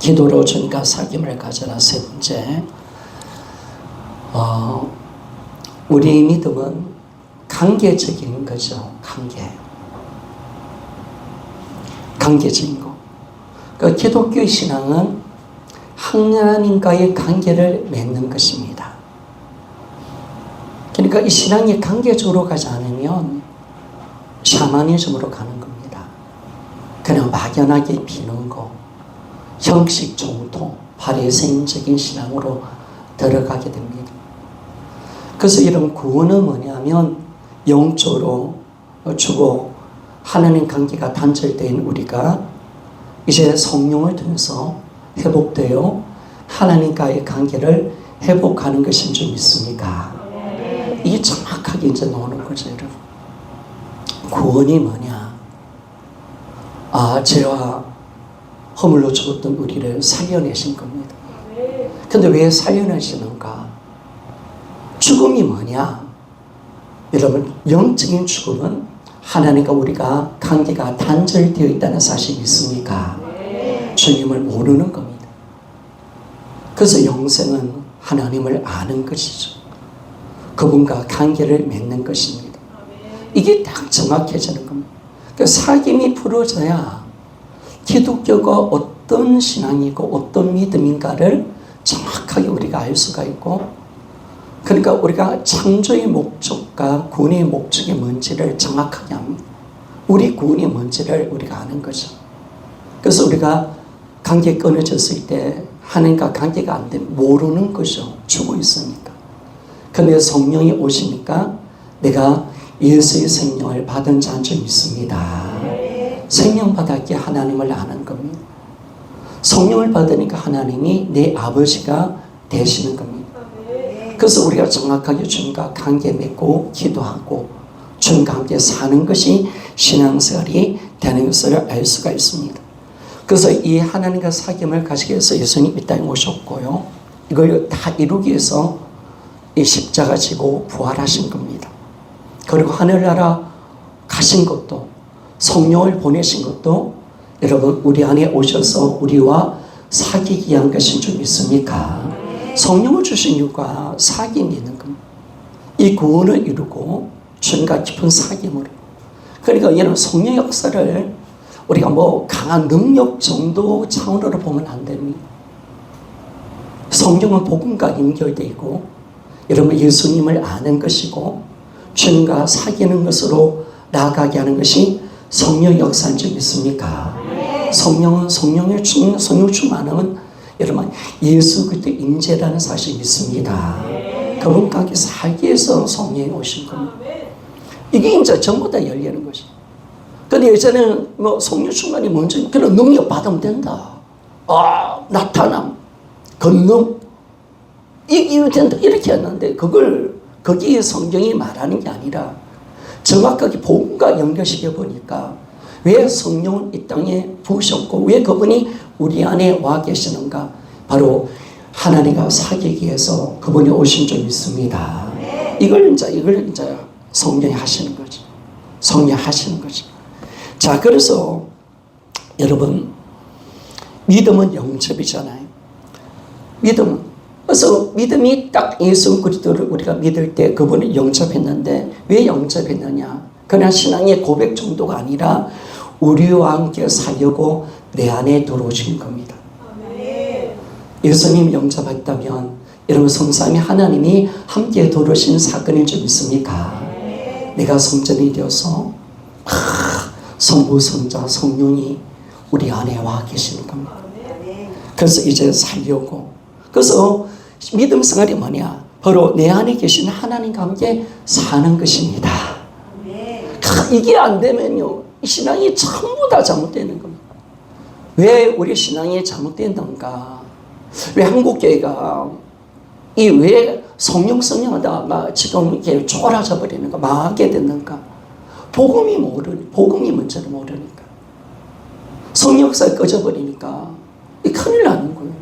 기도로 주님과 사귐을 가져라. 세 번째, 우리의 믿음은 관계적인 거죠. 관계적인 거. 그 기독교 신앙은 하나님과의 관계를 맺는 것입니다. 그러니까 이 신앙이 관계적으로 가지 않으면 샤머니즘으로 가는 겁니다. 그냥 막연하게 비는 거, 형식 정도, 바리새인적인 신앙으로 들어가게 됩니다. 그래서 이런 구원은 뭐냐면 영적으로 주고 하나님 관계가 단절된 우리가 이제 성령을 통해서 회복되어 하나님과의 관계를 회복하는 것인 줄 믿습니까? 이게 정확하게 이제 나오는 거죠, 여러분. 구원이 뭐냐? 죄와 허물로 죽었던 우리를 살려내신 겁니다. 근데 왜 살려내시는가? 죽음이 뭐냐? 여러분, 영적인 죽음은 하나님과 우리가 관계가 단절되어 있다는 사실이 있습니까? 주님을 모르는 겁니다. 그래서 영생은 하나님을 아는 것이죠. 그분과 관계를 맺는 것입니다. 이게 딱 정확해지는 겁니다. 그 사귐이 풀어져야 기독교가 어떤 신앙이고 어떤 믿음인가를 정확하게 우리가 알 수가 있고, 그러니까 우리가 창조의 목적과 구원의 목적이 뭔지를 정확하게 합니다. 우리 구원이 뭔지를 우리가 아는 거죠. 그래서 우리가 관계 끊어졌을 때 하나님과 관계가 안 되면 모르는 거죠. 죽어 있으니까. 근데 성령이 오시니까 내가 예수의 생명을 받은 자인 줄 믿습니다. 생명 받았기에 하나님을 아는 겁니다. 성령을 받으니까 하나님이 내 아버지가 되시는 겁니다. 그래서 우리가 정확하게 주님과 관계 맺고 기도하고 주님과 함께 사는 것이 신앙생활이 되는 것을 알 수가 있습니다. 그래서 이 하나님과 사귐을 가지기 위해서 예수님 이 땅에 오셨고요. 이걸 다 이루기 위해서 이 십자가 지고 부활하신 겁니다. 그리고 하늘나라 가신 것도, 성령을 보내신 것도 여러분 우리 안에 오셔서 우리와 사귀기 위한 것인 줄 믿습니까? 성령을 주신 이유가 사귐이 있는 겁니다. 이 구원을 이루고 주님과 깊은 사귐으로. 그러니까 이런 성령 역사를 우리가 뭐 강한 능력 정도 차원으로 보면 안 됩니다. 성령은 복음과 연결되어 있고, 여러분 예수님을 아는 것이고 주님과 사귀는 것으로 나아가게 하는 것이 성령 역사인 줄 믿습니까? 성령은 성령 충만은 여러분 예수 그리스도 임재라는 사실 믿습니다. 그분과 함께 살기 위해서 성령이 오신 겁니다. 이게 이제 전부 다 열리는 것이. 근데 예전에는 뭐 성령 충만이 뭔지 그런 능력 받으면 된다. 나타남, 권능, 이게 된다 이렇게 했는데 거기에 성경이 말하는 게 아니라 정확하게 복음과 연결시켜 보니까 왜 성령은 이 땅에 부으셨고 왜 그분이 우리 안에 와 계시는가? 바로 하나님과 사귀기 위해서 그분이 오신 줄 믿습니다. 이걸 이제 성령이 하시는 거죠. 성령이 하시는 거죠. 자, 그래서 여러분 믿음은 영접이잖아요. 그래서 믿음이 딱 예수 그리스도를 우리가 믿을 때 그분을 영접했는데 왜 영접했느냐? 그냥 신앙의 고백 정도가 아니라 우리와 함께 살려고 내 안에 들어오신 겁니다. 예수님 영접했다면 여러분 성삼위 하나님이 함께 들어오신 사건인 줄 믿습니까? 내가 성전이 되어서 성부, 성자, 성령이 우리 안에 와 계시는 겁니다. 그래서 이제 살려고. 그래서 믿음 생활이 뭐냐? 바로 내 안에 계신 하나님과 함께 사는 것입니다. 이게 안 되면요, 이 신앙이 전부 다 잘못되는 겁니다. 왜 우리 신앙이 잘못된던가? 왜 한국교회가 왜 성령하다가 지금 이렇게 쪼그라져 버리는가? 망하게 됐는가? 복음이 문제를 모르니까. 성령 역사가 꺼져버리니까 큰일 나는 거예요.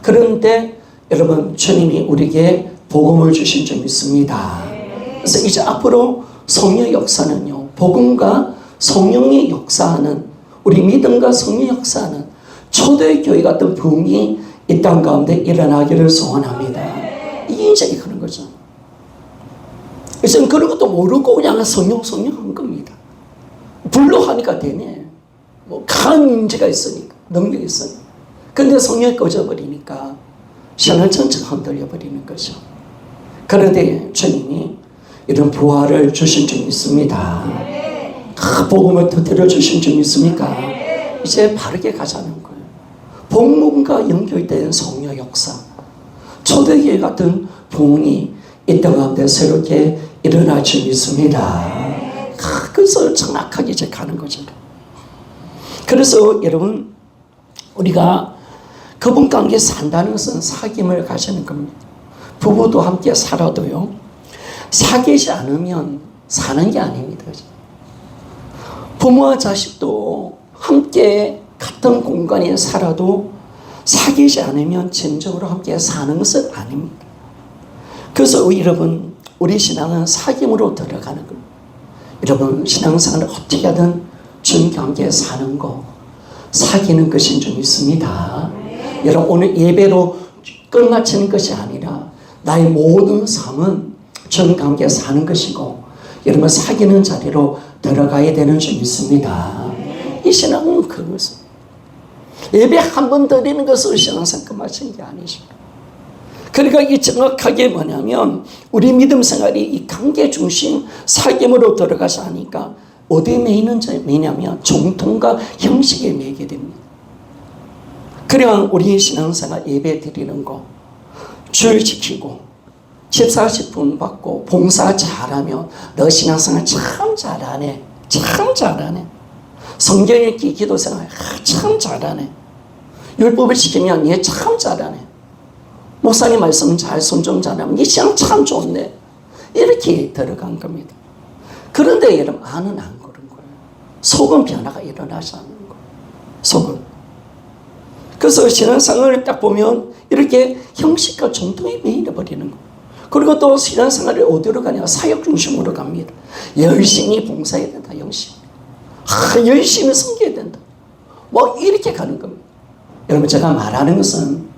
그런데 여러분 주님이 우리에게 복음을 주신 줄 믿습니다. 그래서 이제 앞으로 성령 역사는요, 복음과 성령의 역사하는, 우리 믿음과 성령 역사하는 초대교회 같은 부흥이 이 땅 가운데 일어나기를 소원합니다. 이게 이제 그런 거죠. 그래서 그런 것도 모르고 그냥 성령 한 겁니다. 불로 하니까 되네. 뭐 강한 인재가 있으니까, 능력이 있으니까. 근데 성령이 꺼져버리니까 신앙을 전체가 흔들려 버리는 거죠. 그런데 주님이 이런 부활을 주신 줄 믿습니다. 복음을 터뜨려 주신 줄 믿습니까? 이제 바르게 가자는 거예요. 복음과 연결된 성령 역사, 초대교회 같은 부흥이 이 땅 가운데 새롭게 일어날 줄 믿습니다. 그래서 정확하게 이제 가는 거죠. 그래서 여러분, 우리가 그분 관계에 산다는 것은 사귐을 가지는 겁니다. 부부도 함께 살아도요, 사귀지 않으면 사는 게 아닙니다. 부모와 자식도 함께 같은 공간에 살아도 사귀지 않으면 진정으로 함께 사는 것은 아닙니다. 그래서 여러분, 우리 신앙은 사귐으로 들어가는 겁니다. 여러분, 신앙생활을 어떻게 하든 주님과 함께 사는 거, 사귀는 것인 줄 믿습니다. 여러분, 오늘 예배로 끝마치는 것이 아니라 나의 모든 삶은 주님과 함께 사는 것이고, 여러분 사귀는 자리로 들어가야 되는 줄 믿습니다. 이 신앙은 그것은 예배 한 번 드리는 것으로 신앙생활 끝마치는 게 아니죠. 그러니까 이 정확하게 뭐냐면 우리 믿음 생활이 이 관계 중심 사귐으로 들어가서 하니까 어디에 매이냐면 정통과 형식에 매이게 됩니다. 그냥 우리 신앙생활 예배 드리는 거, 줄 지키고 14,000분 받고 봉사 잘하면 너 신앙생활 참 잘하네, 참 잘하네. 성경 읽기 기도생활 참 잘하네. 율법을 지키면 얘 참 잘하네. 목사님 말씀 잘 순종 잘하면 이 신앙 참 좋네. 이렇게 들어간 겁니다. 그런데 여러분, 안은 안 그런 거예요. 속은 변화가 일어나지 않는 거예요. 속은. 그래서 신앙생활을 딱 보면 이렇게 형식과 정통에 매여버리는 거예요. 그리고 또 신앙생활을 어디로 가냐? 사역 중심으로 갑니다. 열심히 봉사해야 된다. 열심히 섬겨야 된다. 뭐 이렇게 가는 겁니다. 여러분, 제가 말하는 것은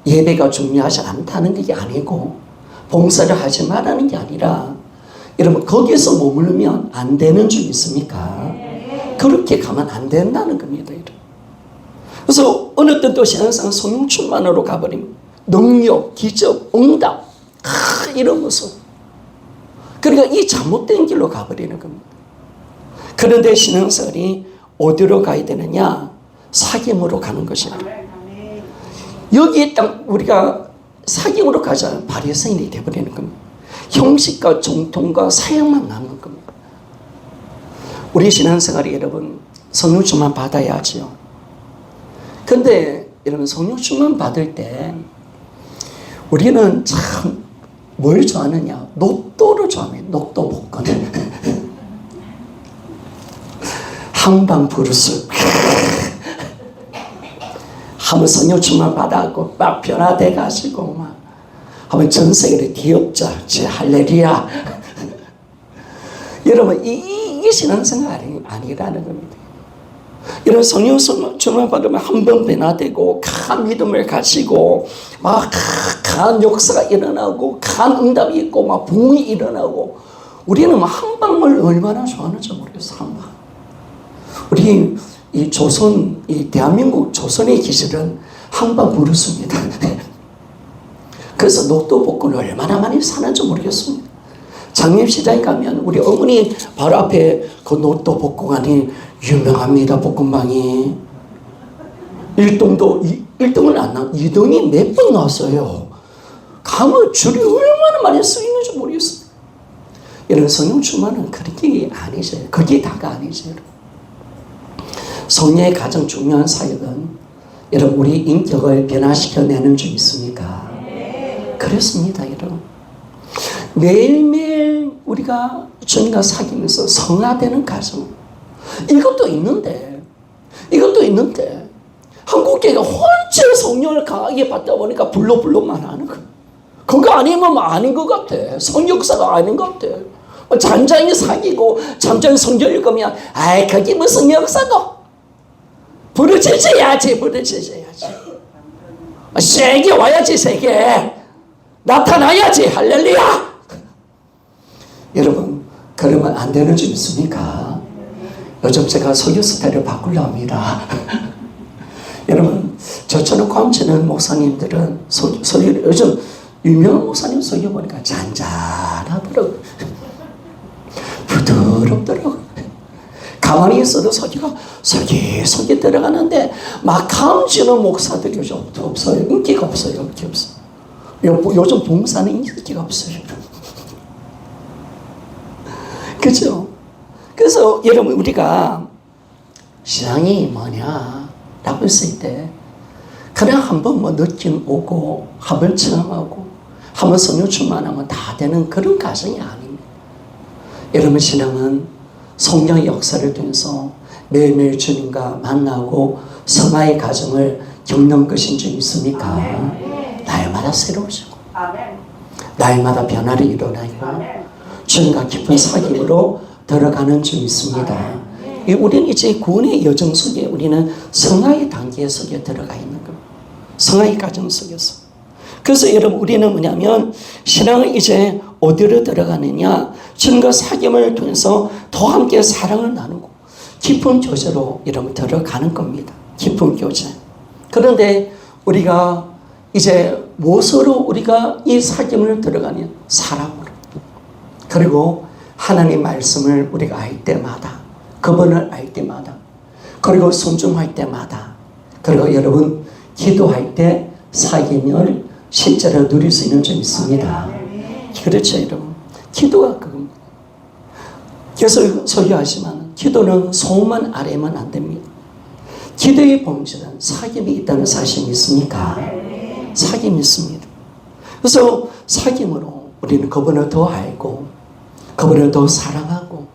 예배가 중요하지 않다는 게 아니고 봉사를 하지 말라는 게 아니라 여러분, 거기서 머무르면 안 되는 줄 믿습니까? 그렇게 가면 안 된다는 겁니다. 그래서 어느 때도 신앙생활 성령 충만으로 가버립니다. 능력, 기적, 응답 이런 것은. 그러니까 이 잘못된 길로 가버리는 겁니다. 그런데 신앙생활이 어디로 가야 되느냐? 사귐으로 가는 것입니다. 여기에 딱 우리가 사귐으로 가자 바리새인이 되어버리는 겁니다. 형식과 정통과 사역만 남는 겁니다. 우리 신앙생활이 여러분 성령 충만 받아야지요. 근데 여러분, 성령 충만 받을 때 우리는 참 뭘 좋아하느냐? 녹도를 좋아합니다. 녹도 복권. 한방 부르스. 한번 성령 충만 받아갖고 막 변화돼 가시고 막 한번 전 세계를 뒤엎자. 제 할렐루야. 여러분, 이게 신앙생활이 아니라는 겁니다. 이런 성령 충만 받으면 한 번 변화되고 강한 믿음을 가지고 막 강한 역사가 일어나고 강한 응답이 있고 막 부흥이 일어나고, 우리는 한 방을 얼마나 좋아하는지 모르겠어요. 한 방. 우리 이 조선, 이 대한민국 조선의 기술은 한방 부르습니다. 그래서 녹도 복권을 얼마나 많이 사는지 모르겠습니다. 장림시장에 가면 우리 어머니 바로 앞에 그 녹도 복권이 유명합니다. 복권방이 1등은 안 나와, 2등이 몇 번 나왔어요. 가면 줄이 얼마나 많이 쓰이는지 모르겠어요. 이런 성령 충만은 그렇게 아니죠. 그게 다가 아니죠. 성령의 가장 중요한 사역은 여러분, 우리 인격을 변화시켜내는 줄 있습니까? 그렇습니다. 여러분, 매일매일 우리가 주님과 사귀면서 성화되는 과정, 이것도 있는데 한국교회가 혼자 성령을 강하게 받다 보니까 불로만 하는 거예요. 그거 아니면 아닌 것 같아. 성역사가 아닌 것 같아. 잠잠히 사귀고 잠잠히 성경 읽으면 아이 그게 무슨 역사고, 부르짖어야지. 세게 와야지. 세게 나타나야지. 할렐루야. 여러분, 그러면 안 되는 줄 있습니까? 요즘 제가 설교 스타일을 바꾸려 합니다. 여러분, 저처럼 광치는 목사님들은 요즘 유명한 목사님 설교 보니까 잔잔하더라고요. 부드럽더라고요. 가만히 있어도 설교가 속에 들어가는데 막 감지는 목사들이 요즘 없어요. 인기가 없어요. 요즘 봉사는 인기가 없어요. 그죠? 그래서 여러분, 우리가 신앙이 뭐냐라고 했을 때 그냥 한번 느낌 오고 한번 체험하고 한번 성령 충만하면 다 되는 그런 가정이 아닙니다. 여러분, 신앙은 성령의 역사를 통해서 매일매일 주님과 만나고 성화의 과정을 겪는 것인 줄 믿습니까? 날마다 새로우시고 날마다 변화를 일어나고 주님과 깊은 사귐으로 들어가는 줄 믿습니다. 우리는 이제 구원의 여정 속에 우리는 성화의 단계 속에 들어가 있는 겁니다. 성화의 과정 속에서. 그래서 여러분, 우리는 뭐냐면 신앙은 이제 어디로 들어가느냐, 주님과 사귐을 통해서 더 함께 사랑을 나누고 깊은 교제로 여러분 들어가는 겁니다. 깊은 교제. 그런데 우리가 이제 무엇으로 우리가 이 사귐을 들어가냐? 사랑으로. 그리고 하나님 말씀을 우리가 알 때마다, 그분을 알 때마다, 그리고 순종할 때마다, 그리고 여러분 기도할 때 사귐을 실제로 누릴 수 있는 점 있습니다. 그렇죠, 여러분. 기도가 그겁니다. 그래서 설교하지만 기도는 소만 아래면 안 됩니다. 기도의 본질은 사귐이 있다는 사실이 있습니까? 사귐이 있습니다. 그래서 사귐으로 우리는 그분을 더 알고 그분을 더 사랑하고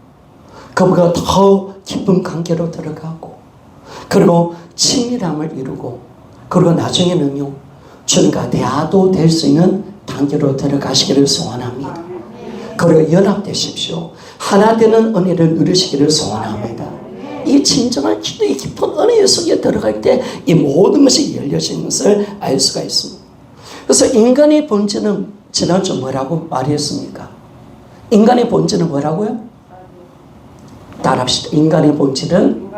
그분과 더 깊은 관계로 들어가고 그리고 친밀함을 이루고 그리고 나중에는요 주님과 대화도 될 수 있는 단계로 들어가시기를 소원합니다. 그리고 연합되십시오. 하나 되는 은혜를 누리시기를 소원합니다. 이 진정한 기도의 깊은 은혜 속에 들어갈 때 이 모든 것이 열려지는 것을 알 수가 있습니다. 그래서 인간의 본질은 지난주 뭐라고 말했습니까? 인간의 본질은 뭐라고요? 따라합시다. 인간의 본질은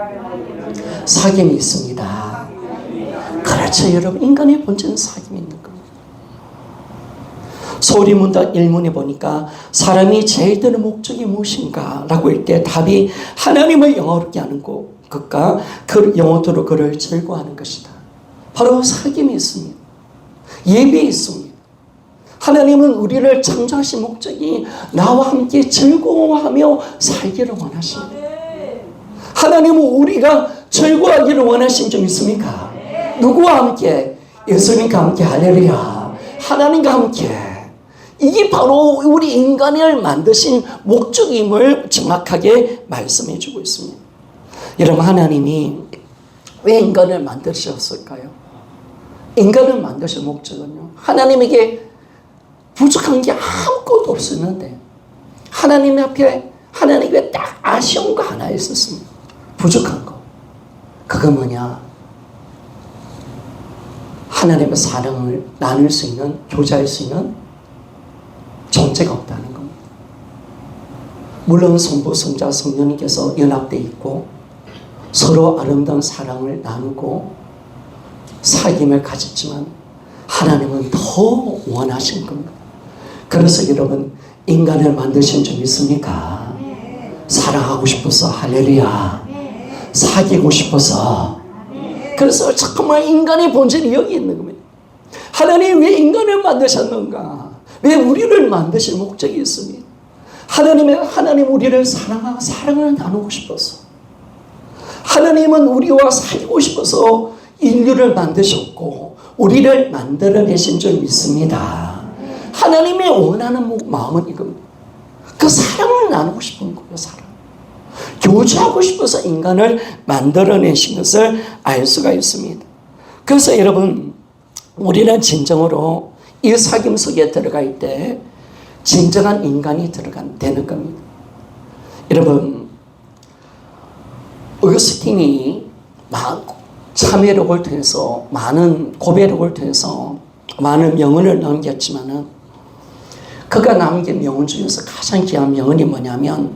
사귐이 있습니다. 그렇죠, 여러분. 인간의 본질은 사귐이 있는 겁니다. 소리문답 1문에 보니까 사람이 제일 드는 목적이 무엇인가? 라고 할 때 답이 하나님을 영화롭게 하는 것과 그 영혼으로 그를 즐거워하는 것이다. 바로 사귐이 있습니다. 예배에 있습니다. 하나님은 우리를 창조하신 목적이 나와 함께 즐거워하며 살기를 원하십니다. 하나님은 우리가 즐거워하기를 원하신 점 있습니까? 누구와 함께? 예수님과 함께. 할렐루야. 하나님과 함께. 이게 바로 우리 인간을 만드신 목적임을 정확하게 말씀해 주고 있습니다. 여러분, 하나님이 왜 인간을 만드셨을까요? 인간을 만드신 목적은요, 하나님에게 부족한 게 아무것도 없었는데 하나님 앞에 하나님께 딱 아쉬운 거 하나 있었습니다. 부족한 거. 그거 뭐냐? 하나님의 사랑을 나눌 수 있는, 교제할 수 있는 존재가 없다는 겁니다. 물론 성부, 성자, 성령님께서 연합되어 있고 서로 아름다운 사랑을 나누고 사귐을 가졌지만 하나님은 더 원하신 겁니다. 그래서 여러분, 인간을 만드신 점 있습니까? 사랑하고 싶어서. 할렐루야. 사귀고 싶어서. 그래서 정말 인간의 본질이 여기 있는 겁니다. 하나님 왜 인간을 만드셨는가? 왜 우리를 만드실 목적이 있습니다. 하나님 우리를 사랑하고 사랑을 나누고 싶어서, 하나님은 우리와 살고 싶어서 인류를 만드셨고 우리를 만들어내신 줄 믿습니다. 하나님의 원하는 마음은 이겁니다. 그 사랑을 나누고 싶은 거예요. 사랑. 교제하고 싶어서 인간을 만들어내신 것을 알 수가 있습니다. 그래서 여러분, 우리는 진정으로 이 사귐 속에 들어갈 때 진정한 인간이 되는 겁니다. 여러분, 어거스틴이 참회록을 통해서 많은 고백록을 통해서 많은 명언을 남겼지만은 그가 남긴 명언 중에서 가장 귀한 명언이 뭐냐면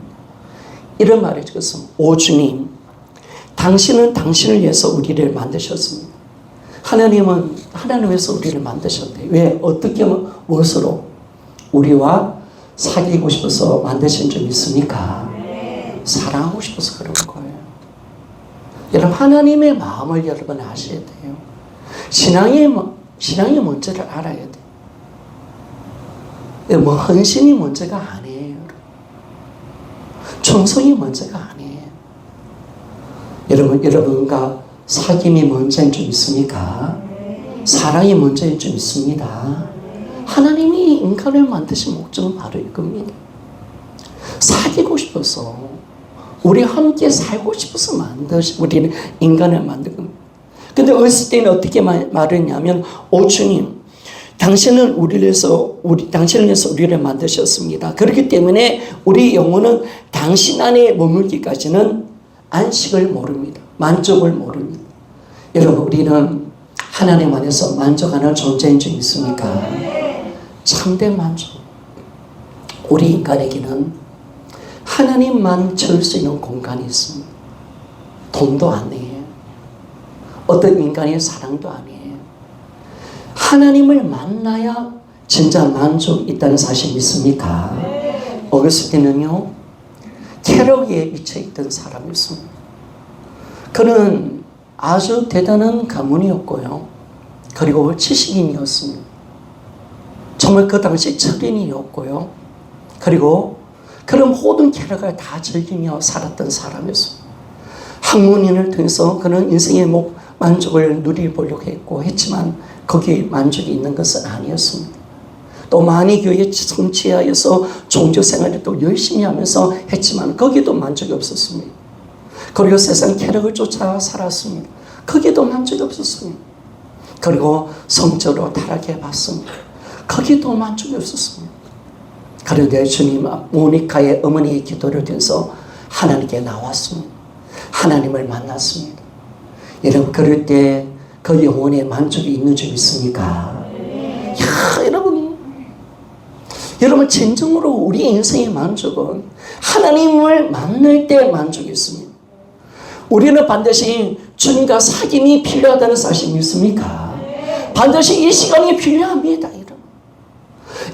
이런 말을 적었습니다. 오 주님, 당신은 당신을 위해서 우리를 만드셨습니다. 하나님은 하나님에서 우리를 만드셨대요. 왜? 어떻게 무엇으로? 우리와 사귀고 싶어서 만드신 줄 믿습니까? 사랑하고 싶어서 그런 거예요. 여러분 하나님의 마음을 여러분 아셔야 돼요. 신앙의 문제를 알아야 돼요. 뭐 헌신이 문제가 아니에요. 충성이 문제가 아니에요. 여러분과 사귐이 문제인 줄 믿습니까? 사랑이 문제인 줄 믿습니다. 하나님이 인간을 만드신 목적은 바로 이겁니다. 사귀고 싶어서 우리 함께 살고 싶어서 우리는 인간을 만든 겁니다. 근데 어렸을 때는 어떻게 말했냐면 오 주님, 당신을 위해서 우리를 만드셨습니다. 그렇기 때문에 우리 영혼은 당신 안에 머물기까지는 안식을 모릅니다. 만족을 모릅니다. 여러분 우리는 하나님 안에서 만족하는 존재인 줄 믿습니까? 참된 만족. 우리 인간에게는 하나님만 채울 수 있는 공간이 있습니다. 돈도 아니에요. 어떤 인간의 사랑도 아니에요. 하나님을 만나야 진짜 만족이 있다는 사실 믿습니까? 어렸을 때는요, 캐러기에 미쳐있던 사람이었습니다. 그는 아주 대단한 가문이었고요. 그리고 지식인이었습니다. 정말 그 당시 철인이었고요. 그리고 그런 모든 캐러를 다 즐기며 살았던 사람이었습니다. 학문인을 통해서 그는 인생의 만족을 누려보려고 했지만 거기에 만족이 있는 것은 아니었습니다. 또 많이 교회 성취하여서 종교생활을 또 열심히 하면서 했지만 거기도 만족이 없었습니다. 그리고 세상 쾌락을 쫓아 살았습니다. 거기도 만족이 없었습니다. 그리고 성적으로 타락해 봤습니다. 거기도 만족이 없었습니다. 그런데 주님 모니카의 어머니의 기도를 통해서 하나님께 나왔습니다. 하나님을 만났습니다. 여러분 그럴 때 그 영혼에 만족이 있는 줄 믿습니까? 야, 여러분 진정으로 우리 인생의 만족은 하나님을 만날 때 만족이 있습니다. 우리는 반드시 주님과 사귐이 필요하다는 사실 믿습니까? 반드시 이 시간이 필요합니다. 여러분.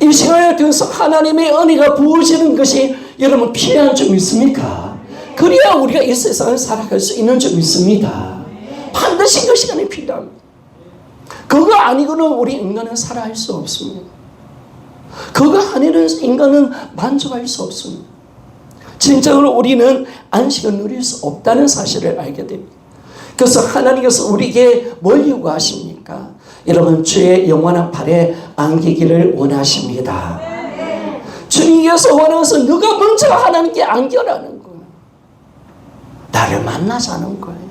이 시간을 통해서 하나님의 은혜가 부어지는 것이 여러분 필요한 줄 믿습니까? 그래야 우리가 이 세상을 살아갈 수 있는 줄 믿습니다. 반드시 그 시간이 필요합니다. 그거 아니고는 우리 인간은 살아갈 수 없습니다. 그거 아니는 인간은 만족할 수 없습니다. 진정으로 우리는 안식을 누릴 수 없다는 사실을 알게 됩니다. 그래서 하나님께서 우리에게 뭘 요구하십니까? 여러분 주의 영원한 팔에 안기기를 원하십니다. 주님께서 원하셔서 누가 먼저 하나님께 안겨라는 거예요. 나를 만나자는 거예요.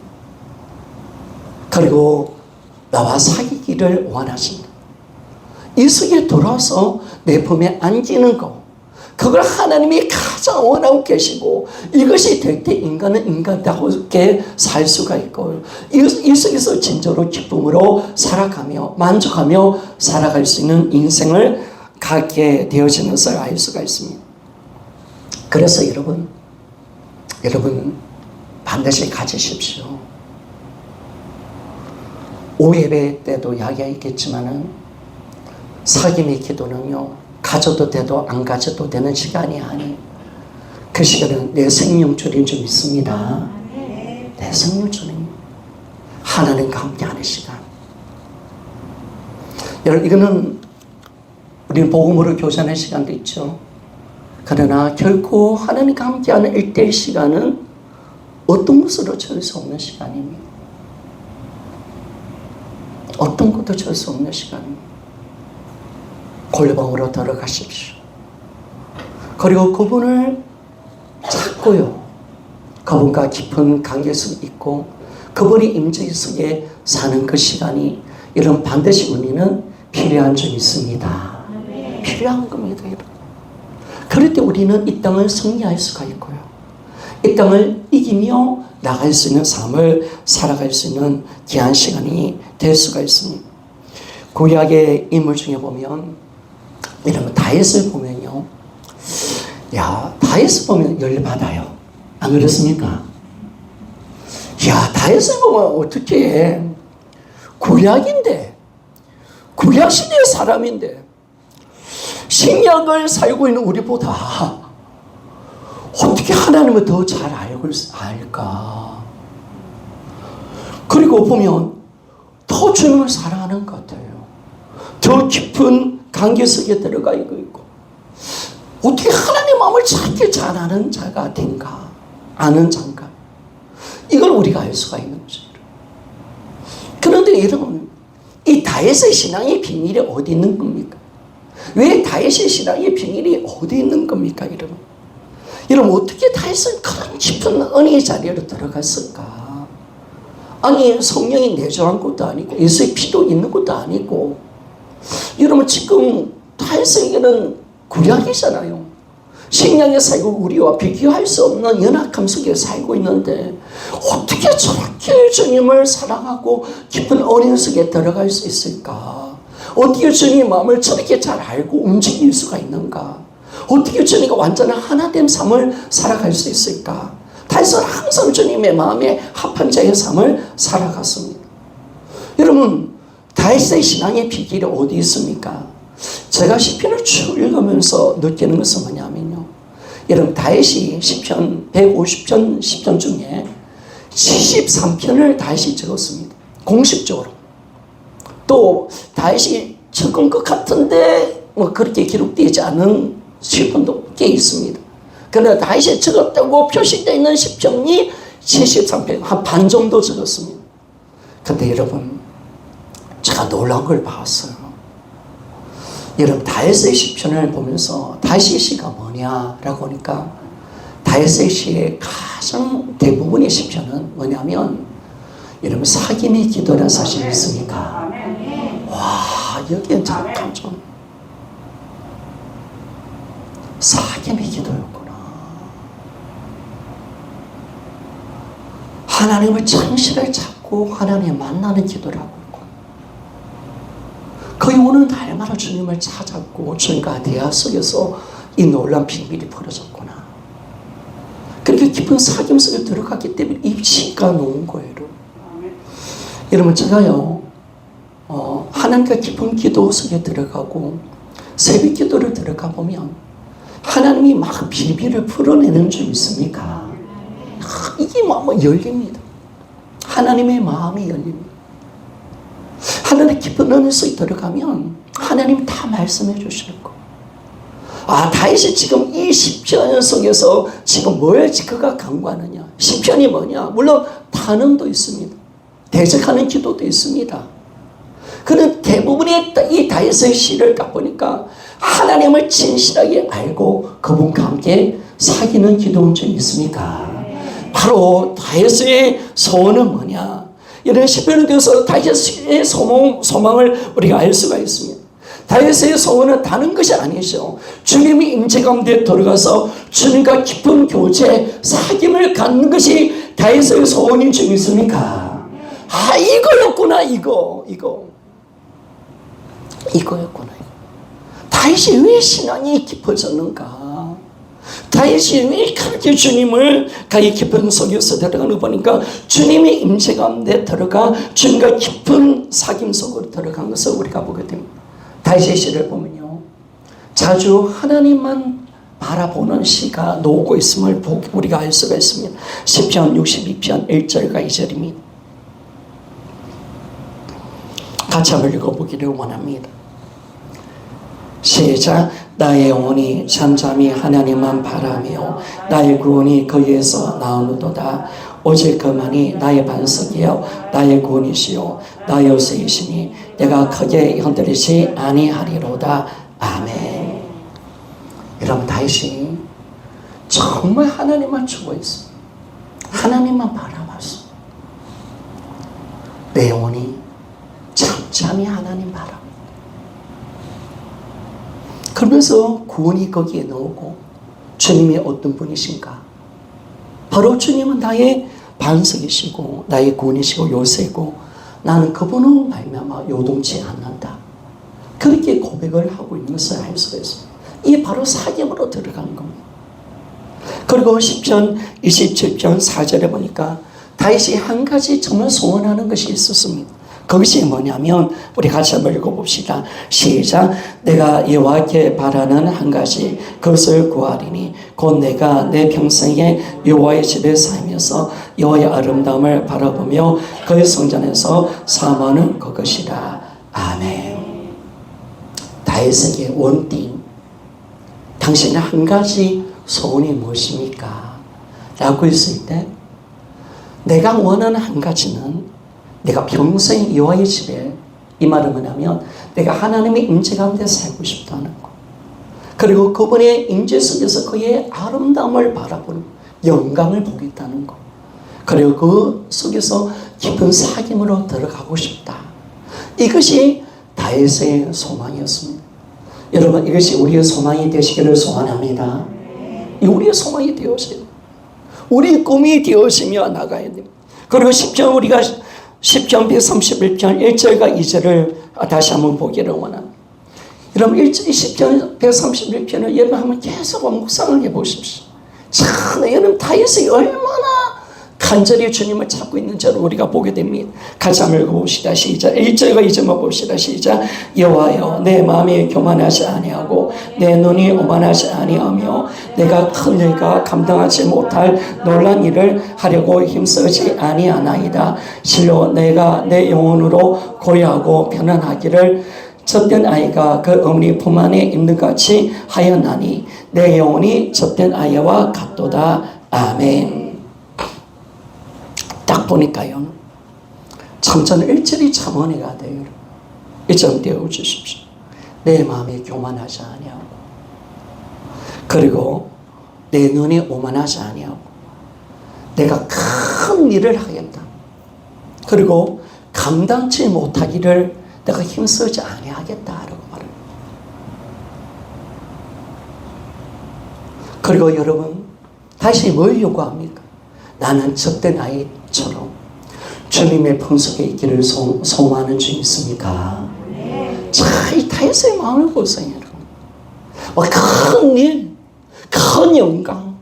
그리고 나와 사귀기를 원하십니다. 이 속에 돌아서 내 품에 안기는 것, 그걸 하나님이 가장 원하고 계시고 이것이 될 때 인간은 인간답게 살 수가 있고 이 속에서 진짜로 기쁨으로 살아가며 만족하며 살아갈 수 있는 인생을 갖게 되어지는 것을 알 수가 있습니다. 그래서 여러분 반드시 가지십시오. 오예배 때도 이야기했겠지만은 사귐의 기도는요, 가져도 돼도 안 가져도 되는 시간이 아니에요. 그 시간은 내 생명줄인 줄 믿습니다. 내 생명줄입니다. 하나님과 함께하는 시간. 여러분 이거는 우리는 복음으로 교제하는 시간도 있죠. 그러나 결코 하나님과 함께하는 1대1 시간은 어떤 것으로 채울 수 없는 시간입니다. 어떤 것도 채울 수 없는 시간입니다. 골방으로 들어가십시오. 그리고 그분을 찾고요. 그분과 깊은 관계 속에 있고 그분의 임재 속에 사는 그 시간이 이런 반드시 우리는 필요한 줄 믿습니다. 필요한 겁니다. 여러분. 그럴 때 우리는 이 땅을 승리할 수가 있고요. 이 땅을 이기며 나갈 수 있는 삶을 살아갈 수 있는 귀한 시간이 될 수가 있습니다. 구약의 인물 중에 보면 이런 다윗을 보면요, 야, 다윗을 보면 열받아요. 안 그렇습니까? 야, 다윗을 보면 어떻게 구약인데, 구약 시대의 사람인데 신약을 살고 있는 우리보다 어떻게 하나님을 더 잘 알까? 그리고 보면 더 주님을 사랑하는 것 같아요. 더 깊은 관계 속에 들어가 있고, 어떻게 하나님 마음을 저렇게 잘 아는 자가 된가? 아는 자인가? 이걸 우리가 알 수가 있는 거죠. 그런데 여러분, 이 다윗의 신앙의 비밀이 어디 있는 겁니까? 왜 다윗의 신앙의 비밀이 어디 있는 겁니까, 여러분? 여러분, 어떻게 다윗은 그런 깊은 은혜의 자리로 들어갔을까? 아니, 성령이 내주한 것도 아니고 예수의 피도 있는 것도 아니고, 여러분 지금 다윗에게는 구약이잖아요. 신약에 살고 우리와 비교할 수 없는 연약함 속에 살고 있는데 어떻게 저렇게 주님을 사랑하고 깊은 은혜 속에 들어갈 수 있을까? 어떻게 주님 마음을 저렇게 잘 알고 움직일 수가 있는가? 어떻게 주님과 완전한 하나됨 삶을 살아갈 수 있을까? 다윗은 항상 주님의 마음에 합한 자의 삶을 살아갔습니다. 여러분, 다윗의 신앙의 비결이 어디 있습니까? 제가 시편을 쭉 읽으면서 느끼는 것은 뭐냐면요, 여러분, 다윗이 시편 150편 10편 중에 73편을 다윗이 적었습니다. 공식적으로. 또 다윗이 적은 것 같은데 뭐 그렇게 기록되지 않은 시편도 꽤 있습니다. 그러나 다윗이 적었다고 표시되어 있는 시편이 73편, 한 반 정도 적었습니다. 근데 여러분, 제가 놀라운 걸 봤어요. 여러분, 다윗의 시편을 보면서 다윗의 시가 뭐냐라고 하니까, 다윗의 시의 가장 대부분의 시편은 뭐냐면, 여러분, 사귐의 기도라는 사실이 있습니까? 와, 여기엔 잠깐 좀 사귐의 기도였구나. 하나님을 정신을 잡고 하나님을 만나는 기도라고 있구나. 거의 오는 날마다 주님을 찾았고 주님과 대화 속에서 이 놀라운 비밀이 벌어졌구나. 그렇게 깊은 사귐 속에 들어갔기 때문에 이 시가 놓은 거예요. 여러분, 제가요, 하나님과 깊은 기도 속에 들어가고 새벽 기도를 들어가 보면 하나님이 막 비밀을 풀어내는 줄 믿습니까? 이게 뭐 열립니다. 하나님의 마음이 열립니다. 하나님의 깊은 은혜 속에 들어가면 하나님이 다 말씀해 주시는 거. 아, 다윗이 지금 이 시편 속에서 지금 뭘 그가 강구하느냐? 시편이 뭐냐? 물론 단음도 있습니다. 대적하는 기도도 있습니다. 그는 대부분의 이 다윗의 시를 딱 보니까 하나님을 진실하게 알고 그분과 함께 사귀는 기도인 줄 믿습니까? 바로 다윗의 소원은 뭐냐? 이런 시편을 통해서 다윗의 소망을 우리가 알 수가 있습니다. 다윗의 소원은 다른 것이 아니죠. 주님이 임재 가운데 들어가서 주님과 깊은 교제, 사귐을 갖는 것이 다윗의 소원인 줄 믿습니까? 아, 이거였구나, 이거였구나. 다윗이 왜 신앙이 깊어졌는가? 다윗이 왜 그렇게 주님을 가히 깊은 속에서 들어가는 거 보니까 주님의 임재 가운데 들어가 주님과 깊은 사귐 속으로 들어간 것을 우리가 보게 됩니다. 다윗의 시를 보면요, 자주 하나님만 바라보는 시가 놓고 있음을 우리가 알 수가 있습니다. 시편 62편 1절과 2절입니다. 같이 한번 읽어보기를 원합니다. 시작. 나의 영혼이 잠잠히 하나님만 바라며 나의 구원이 거기에서 나오는도다. 오직 그만이 나의 반석이요 나의 구원이시요 나의 요새이시니 내가 크게 흔들리지 아니하리로다. 아멘. 여러분, 다윗이 정말 하나님만 추구했어. 하나님만 바라봤어. 내 영혼이 잠잠히 하나님 바라. 그러면서 구원이 거기에 나오고 주님이 어떤 분이신가? 바로 주님은 나의 반석이시고 나의 구원이시고 요새고 나는 그분으로 말미암아 요동치 않는다. 그렇게 고백을 하고 있는 것을 알 수가 있습니다. 이게 바로 사귐으로 들어가는 겁니다. 그리고 10편 27편 4절에 보니까 다윗이 한 가지 정말 소원하는 것이 있었습니다. 그것이 뭐냐면 우리 같이 한번 읽어봅시다. 시작. 내가 여호와께 바라는 한 가지 그것을 구하리니 곧 내가 내 평생에 여호와의 집에 살면서 여호와의 아름다움을 바라보며 그의 성전에서 사모하는 그것이라. 아멘. 다윗에게 원띵, 당신의 한 가지 소원이 무엇입니까? 라고 했을 때 내가 원하는 한 가지는 내가 평생 여호와의 집에, 이 말은 뭐냐면 내가 하나님의 임재 가운데 살고 싶다는 것, 그리고 그분의 임재 속에서 그의 아름다움을 바라보는 영광을 보겠다는 것, 그리고 그 속에서 깊은 사귐으로 들어가고 싶다. 이것이 다윗의 소망이었습니다. 여러분, 이것이 우리의 소망이 되시기를 소원합니다. 우리의 소망이 되어지고 우리의 꿈이 되어지며 나가야 됩니다. 그리고 10편, 우리가 10편 131편 1절과 2절을 다시 한번 보기를 원합니다. 여러분, 10편 131편을 여러분 한번 계속 묵상을 해보십시오. 참, 여러분 다윗이 얼마나 간절히 주님을 찾고 있는지를 우리가 보게 됩니다. 같이 한번 읽어봅시다. 시작. 1절과 2절만 봅시다. 시작. 여호와여, 내 마음이 교만하지 아니하고 내 눈이 오만하지 아니하며 내가 큰 일과 감당하지 못할 놀란 일을 하려고 힘쓰지 아니하나이다. 실로 내가 내 영혼으로 고요하고 편안하기를 젖된 아이가 그 어머니 품 안에 있는 같이 하였나니 내 영혼이 젖된 아이와 같도다. 아멘. 딱 보니까요, 참 저는 1절이 참 은혜가 돼요. 1절 띄워주십시오. 내 마음이 교만하지 아니하고, 그리고 내 눈이 오만하지 아니하고, 내가 큰 일을 하겠다. 그리고 감당치 못하기를 내가 힘쓰지 아니하겠다라고 말합니다. 그리고 여러분, 다시 뭘 요구합니까? 나는 젖된 아이처럼 주님의 품속에 있기를 소망하는 주 있습니까? 자, 이 다윗의 마음을 보세요, 여러분. 큰 일, 큰 영광,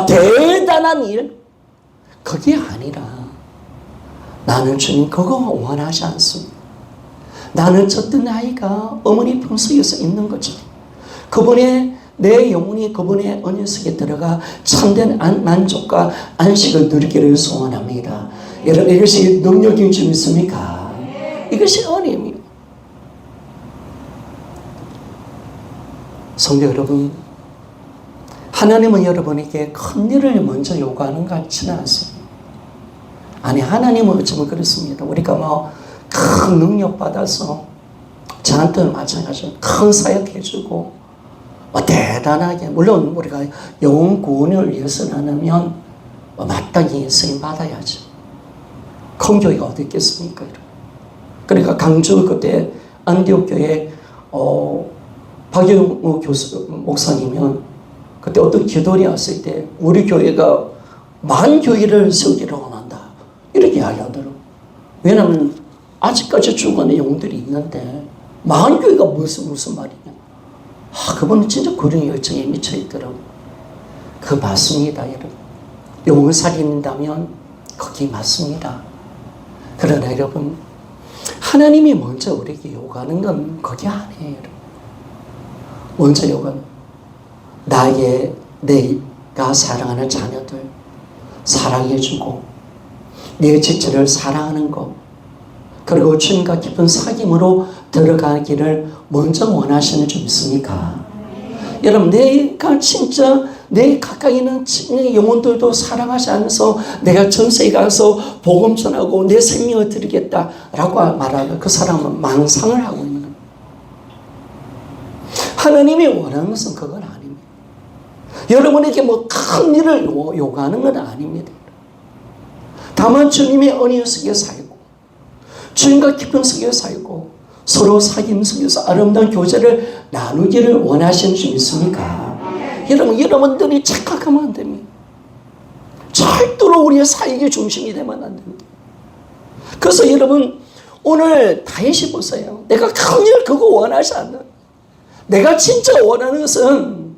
대단한 일, 그게 아니라 나는 주님 그거 원하지 않습니다. 나는 젖된 아이가 어머니 품속에서 있는 것처럼 그분의 내 영혼이 그분의 언약 속에 들어가 참된 만족과 안식을 누리기를 소원합니다. 여러분, 이것이 능력인 줄 믿습니까? 이것이 은혜입니다. 성도 여러분, 하나님은 여러분에게 큰 일을 먼저 요구하는 것 같지는 않습니다. 아니, 하나님은 어쩌면 그렇습니다. 우리가 큰 능력 받아서 저한테는 마찬가지로 큰 사역 해주고 대단하게, 물론 우리가 영혼 구원을 위해서는 마땅히 쓰임 받아야죠. 큰 교회가 어디 있겠습니까? 그러니까 강주 그때 안디옥 교회 박영우 목사님은 그때 어떤 기도리 왔을 때 우리 교회가 만 교회를 세우기를 원한다, 이렇게 이야기하더라고요. 왜냐하면 아직까지 죽어가는 영웅들이 있는데 만 교회가 무슨 말이냐. 그분은 진짜 그런 열정에 미쳐있더라고요. 그거 맞습니다, 여러분. 영을 살린다면 그게 맞습니다. 그러나 여러분, 하나님이 먼저 우리에게 요구하는 건 그게 아니에요, 여러분. 먼저 요구하는 내가 사랑하는 자녀들 사랑해주고 내 지체를 사랑하는 것, 그리고 주님과 깊은 사귐으로 들어가기를 먼저 원하시는 줄 믿습니까? 여러분, 내가 진짜 내 가까이 있는 영혼들도 사랑하지 않아서 내가 전세에 가서 복음 전하고 내 생명을 드리겠다라고 말하는 그 사람은 망상을 하고 있는 거예요. 하나님이 원하는 것은 그건 아닙니다. 여러분에게 큰 일을 요구하는 건 아닙니다. 다만 주님의 은혜 속에 살고 주님과 깊은 속에 살고 서로 사귐 속에서 아름다운 교제를 나누기를 원하시는 줄 믿습니까? 여러분들이 착각하면 안 됩니다. 절대로 우리의 사역의 중심이 되면 안 됩니다. 그래서 여러분 오늘 다윗이 보세요. 내가 큰일 그거 원하지 않는, 내가 진짜 원하는 것은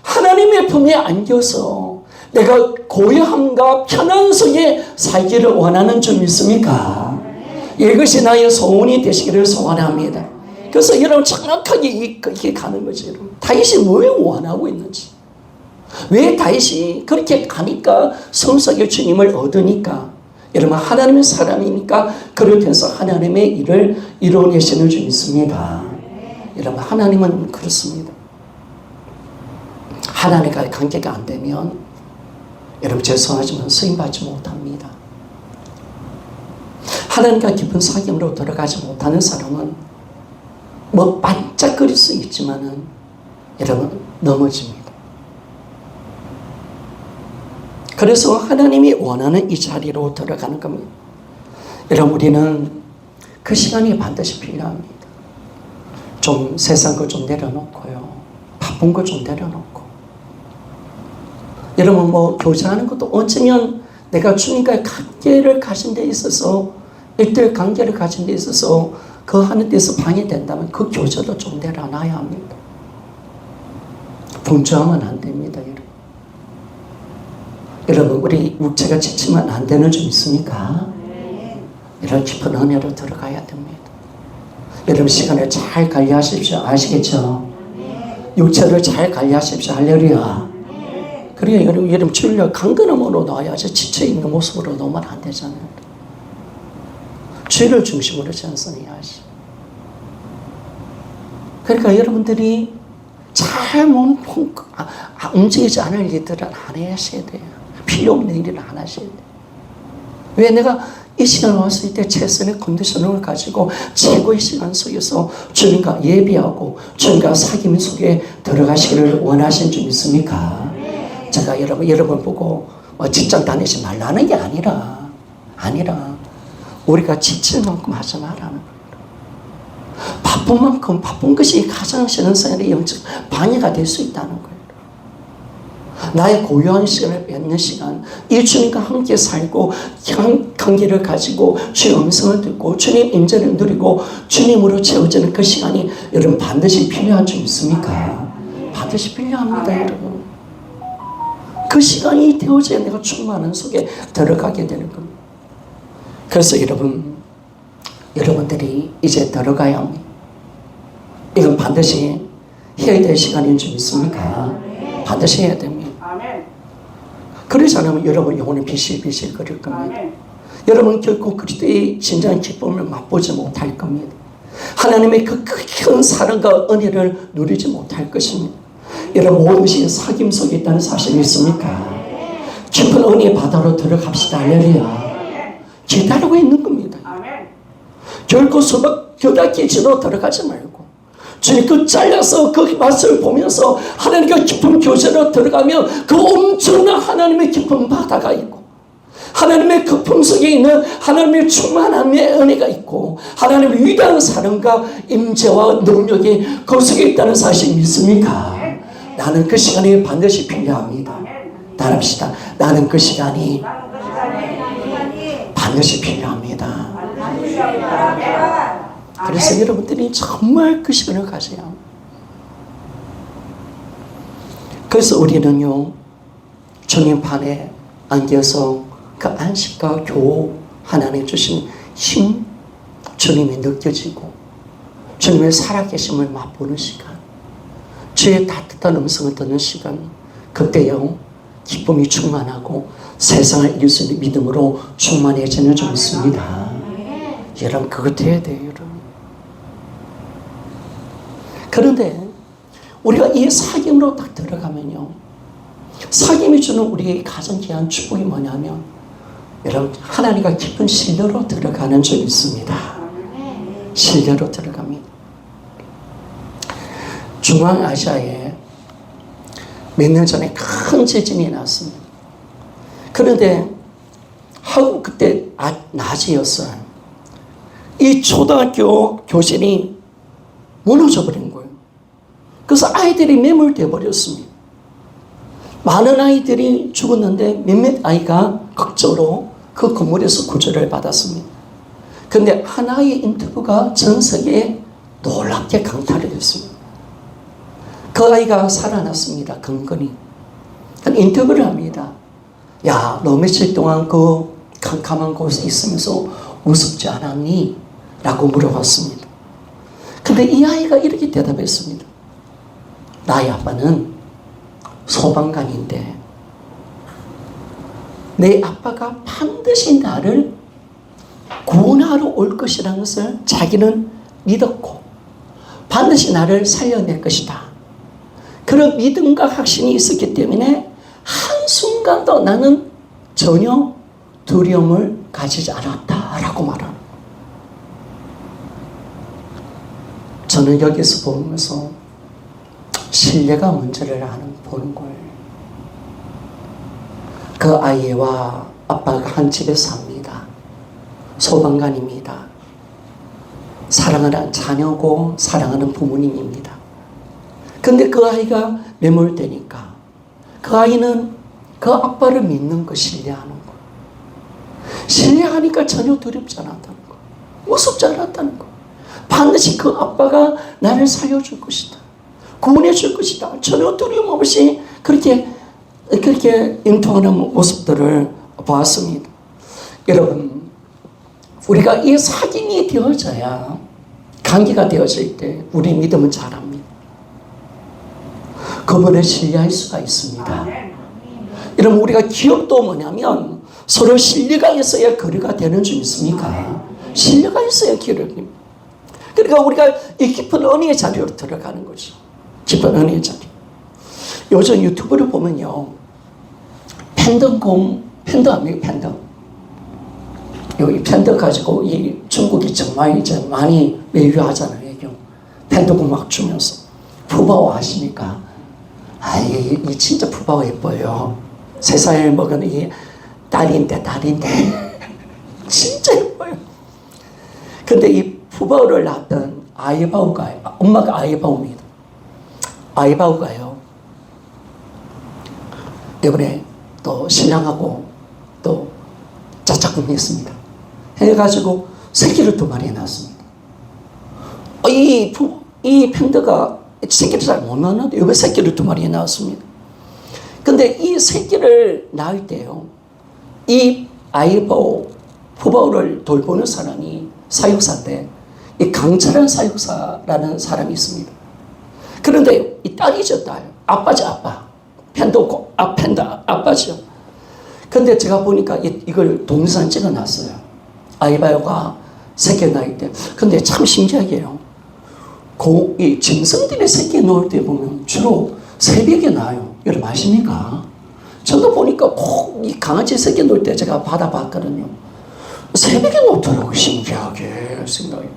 하나님의 품에 안겨서 내가 고요함과 편안 속에 살기를 원하는 줄 믿습니까? 이것이 나의 소원이 되시기를 소원합니다. 그래서 여러분 정확하게 이렇게 가는 거죠. 여러분. 다윗이 뭘 원하고 있는지, 왜 다윗이 그렇게 가니까 성석의 주님을 얻으니까, 여러분 하나님의 사람이니까 그렇게해서 하나님의 일을 이루어내시는 줄 믿습니다. 여러분 하나님은 그렇습니다. 하나님과 관계가 안 되면 여러분 죄송하지만 쓰임받지 못합니다. 하나님과 깊은 사귐으로 들어가지 못하는 사람은 뭐 반짝거릴 수 있지만은 여러분 넘어집니다. 그래서 하나님이 원하는 이 자리로 들어가는 겁니다. 여러분 우리는 그 시간이 반드시 필요합니다. 좀 세상 거 좀 내려놓고요. 바쁜 거 좀 내려놓고. 여러분 뭐 교제하는 것도 어쩌면 내가 주님과의 관계를 가진 데 있어서, 일대일 관계를 가진 데 있어서 그 하는 데서 방해된다면 그 교제도 좀 내려놔야 합니다. 분주하면 안 됩니다. 여러분 우리 육체가 지치면 안 되는 줄 있습니까? 이런 깊은 은혜로 들어가야 됩니다. 여러분 시간을 잘 관리하십시오. 아시겠죠? 육체를 잘 관리하십시오. 할렐루야. 그래야 여러분 주일날 강건함으로 나와야지 지쳐있는 모습으로 나오면 안 되잖아요. 주일을 중심으로 전선해야지. 그러니까 여러분들이 잘 몸 움직이지 않을 일들은 안 하셔야 돼요. 필요 없는 일은 안 하셔야 돼요. 왜? 내가 이 시간 왔을 때 최선의 컨디션을 가지고 최고의 시간 속에서 주님과 예비하고 주님과 사귐 속에 들어가시기를 원하시는 줄 믿습니까? 제가 여러분 보고 직장 다니지 말라는 게 아니라 우리가 지칠 만큼 하지 말라는 거예요. 바쁜 만큼 바쁜 것이 가장 신앙생활의 영적 방해가 될 수 있다는 거예요. 나의 고요한 시간을 뺏는 시간, 이 주님과 함께 살고 관계를 가지고 주의 음성을 듣고 주님 임재를 누리고 주님으로 채워지는 그 시간이 여러분 반드시 필요한 줄 믿습니까? 반드시 필요합니다. 여러분 그 시간이 되어져야 내가 충만한 속에 들어가게 되는 겁니다. 그래서 여러분들이 이제 들어가야 합니다. 이건 반드시 해야 될 시간인 줄 믿습니까? 반드시 해야 됩니다. 그러지 않으면 여러분 영혼이 비실비실 거릴 겁니다. 여러분 결코 그리스도의 진정한 기쁨을 맛보지 못할 겁니다. 하나님의 그 큰 사랑과 은혜를 누리지 못할 것입니다. 여러분 모든 것이 사귐 속에 있다는 사실 믿습니까? 깊은 은혜의 바다로 들어갑시다. 할렐루야. 기다리고 있는 겁니다. 결코 교단기지로 들어가지 말고 주님 그 잘라서 그 맛을 보면서 하나님과 깊은 교제로 들어가면 그 엄청난 하나님의 깊은 바다가 있고 하나님의 그 품속에 있는 하나님의 충만함의 은혜가 있고 하나님의 위대한 사랑과 임재와 능력이 그 속에 있다는 사실 믿습니까? 나는 그 시간이 반드시 필요합니다. 따라합시다. 나는 그 시간이 반드시 필요합니다. 그래서 여러분들이 정말 그 시간을 가져야 합니다. 그래서 우리는요 주님 판에 안겨서 그 안식과 교호 하나님 주신 힘 주님이 느껴지고 주님의 살아계심을 맛보는 시간, 주의 따뜻한 음성을 듣는 시간, 그때요 기쁨이 충만하고 세상을 이길 수 있는 믿음으로 충만해지는 줄 믿습니다. 여러분 그거 돼야 돼요. 여러분. 그런데 우리가 이 사귐으로 딱 들어가면요 사귐이 주는 우리의 가장 귀한 축복이 뭐냐면 여러분 하나님과 깊은 신뢰로 들어가는 줄 믿습니다. 신뢰로 들어갑니다. 중앙아시아에 몇 년 전에 큰 지진이 났습니다. 그런데 한국 그때 낮이었어요. 이 초등학교 교실이 무너져 버린 거예요. 그래서 아이들이 매몰되어 버렸습니다. 많은 아이들이 죽었는데 몇몇 아이가 극적으로 그 건물에서 구조를 받았습니다. 그런데 하나의 인터뷰가 전 세계에 놀랍게 강타를 했습니다. 그 아이가 살아났습니다. 근근히. 인터뷰를 합니다. 야, 너 며칠 동안 그 캄캄한 곳에 있으면서 무섭지 않았니? 라고 물어봤습니다. 근데 이 아이가 이렇게 대답했습니다. 나의 아빠는 소방관인데 내 아빠가 반드시 나를 구원하러 올 것이라는 것을 자기는 믿었고 반드시 나를 살려낼 것이다. 그런 믿음과 확신이 있었기 때문에 한순간도 나는 전혀 두려움을 가지지 않았다라고 말합니다. 저는 여기서 보면서 신뢰가 문제를 보는 거예요. 그 아이와 아빠가 한 집에 삽니다. 소방관입니다. 사랑하는 자녀고 사랑하는 부모님입니다. 근데 그 아이가 매몰되니까 그 아이는 그 아빠를 믿는 거, 신뢰하는 거. 신뢰하니까 전혀 두렵지 않았다는 거. 무섭지 않았다는 거. 반드시 그 아빠가 나를 살려줄 것이다. 구원해 줄 것이다. 전혀 두려움 없이 그렇게 인통하는 모습들을 보았습니다. 여러분, 우리가 이 확인이 되어져야 관계가 되어질 때 우리 믿음은 자랍니다. 그분을 신뢰할 수가 있습니다. 여러분, 우리가 기업도 뭐냐면 서로 신뢰가 있어야 거래가 되는 줄 믿습니까? 신뢰가 있어야 거래가 됩니다. 그러니까 우리가 이 깊은 은혜의 자리로 들어가는 거죠. 깊은 은혜의 자리. 요즘 유튜브를 보면요. 팬더 아니에요, 팬더. 여기 팬더 가지고 이 중국이 정말 이제 많이 매유하잖아요. 팬더고 막 주면서. 푸바오 아십니까? 이 진짜 푸바오 예뻐요. 3살 먹은 이 딸인데. 진짜 예뻐요. 근데 이 푸바오를 낳았던 아이바오가, 엄마가 아이바오입니다. 아이바오가요, 이번에 또 신랑하고 또 자작극 했습니다. 해가지고 새끼를 2마리 낳았습니다. 이 팬더가 새끼를 잘 못 낳았는데 이번에 새끼를 2마리 낳았습니다. 근데 이 새끼를 낳을 때요, 이 아이바오, 푸바오를 돌보는 사람이 사육사인데, 이 강철한 사육사라는 사람이 있습니다. 그런데 이 딸이죠, 딸. 아빠죠, 아빠. 팬더고, 팬더, 아빠죠. 근데 제가 보니까 이걸 동영상 찍어 놨어요. 아이바오가 새끼 낳을 때. 근데 참 신기하게요. 이 짐승들의 새끼 낳을 때 보면 주로 새벽에 낳아요. 여러분 아십니까? 저도 보니까 꼭 이 강아지 새끼 낳을 때 제가 받아봤거든요. 새벽에 놓더라고요. 신기하게 생각이.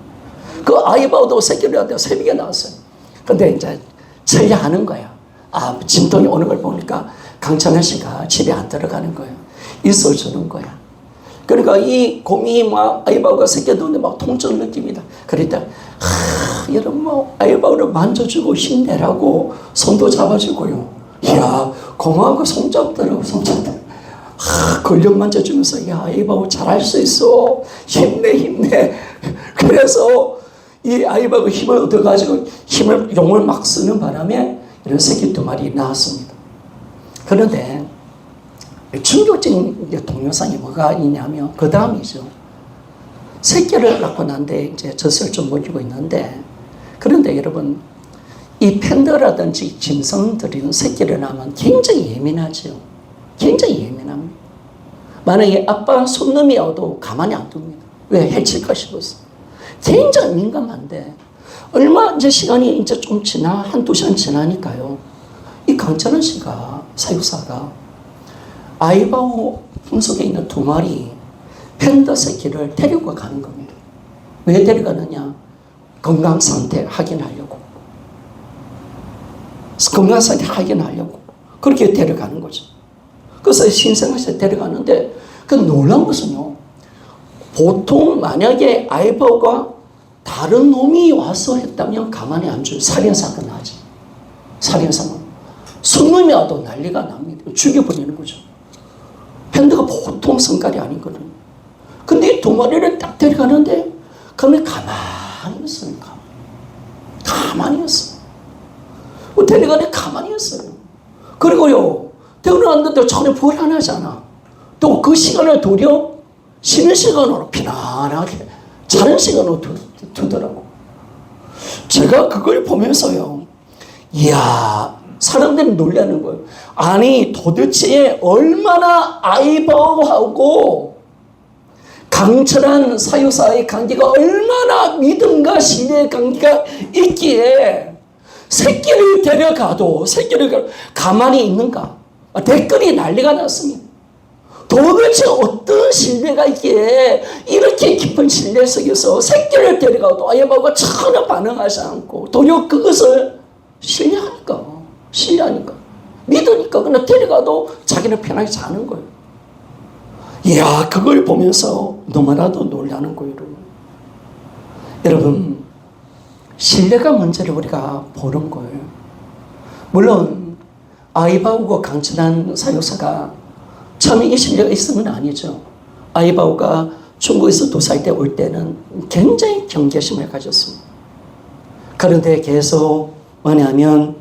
그 아이바오도 새끼를 낳을 때 새벽에 낳았어요. 근데 이제 천리하는 거야. 진동이 오는 걸 보니까 강찬현 씨가 집에 안 들어가는 거예요. 있어주는 거야. 그러니까 이 곰이 막 아이바오가 새끼 낳는데 막 통증을 느낍니다. 그러니까 여러분 뭐 아이바오를 만져주고 힘내라고 손도 잡아주고요. 이야, 곰하고 손잡더라고, 손잡더라고. 근력 만져주면서 야, 아이바오 잘할 수 있어. 힘내. 그래서 이 아이바오가 힘을 얻어가지고 용을 막 쓰는 바람에 이런 새끼 2마리 낳았습니다. 그런데 충격적인 동영상이 뭐가 있냐면 그 다음이죠. 새끼를 낳고 난 뒤에 이제 젖을 좀 먹이고 있는데, 그런데 여러분, 이 팬더라든지 짐승들이 새끼를 낳으면 굉장히 예민하죠. 굉장히 예민합니다. 만약에 아빠 손놈이 와도 가만히 안 둡니다. 왜? 해칠까 싶어서. 굉장히 민감한데, 얼마 이제 시간이 이제 좀 한두 시간 지나니까요. 이 강찬원 씨가, 사육사가 아이바오 품속에 있는 2마리 팬더 새끼를 데리고 가는 겁니다. 왜 데려가느냐? 건강 상태 확인하려고. 건강 상태 확인하려고. 그렇게 데려가는 거죠. 그래서 신생아실 데려가는데, 그 놀라운 것은요, 보통 만약에 아이바오가 다른 놈이 와서 했다면 가만히 안 줘요. 살인사건 나지. 살인사건. 손놈이 와도 난리가 납니다. 죽여버리는 거죠. 밴드가 보통 성깔이 아니거든. 근데 이 두 마리를 딱 데려가는데 그러면 가만히 있어요. 가만히 있어. 데려가는데 가만히 있어요. 그리고요, 데려갔는데 전혀 불안하잖아. 또 그 시간을 도려 쉬는 시간으로 편안하게 자는 시간으로 두더라고. 제가 그걸 보면서요, 이야, 사람들이 놀라는 거예요. 아니, 도대체 얼마나 아이바오하고 강철한 사유사의 관계가 얼마나 믿음과 신뢰의 관계가 있기에 새끼를 데려가도 가만히 있는가? 댓글이 난리가 났습니다. 도대체 어떤 신뢰가 있기에 이렇게 깊은 신뢰 속에서 새끼를 데려가도 아이바오가 전혀 반응하지 않고 도리어 그것을 신뢰하니까 믿으니까 그냥 데려가도 자기는 편하게 자는 거예요. 이야, 그걸 보면서 너무나도 놀라는 거예요. 여러분, 신뢰가 문제를 우리가 보는 거예요. 물론 아이바오가 강천한 사역사가 처음에 이 신뢰가 있으면 아니죠. 아이바오가 중국에서 2살 때 올 때는 굉장히 경계심을 가졌습니다. 그런데 계속 뭐냐면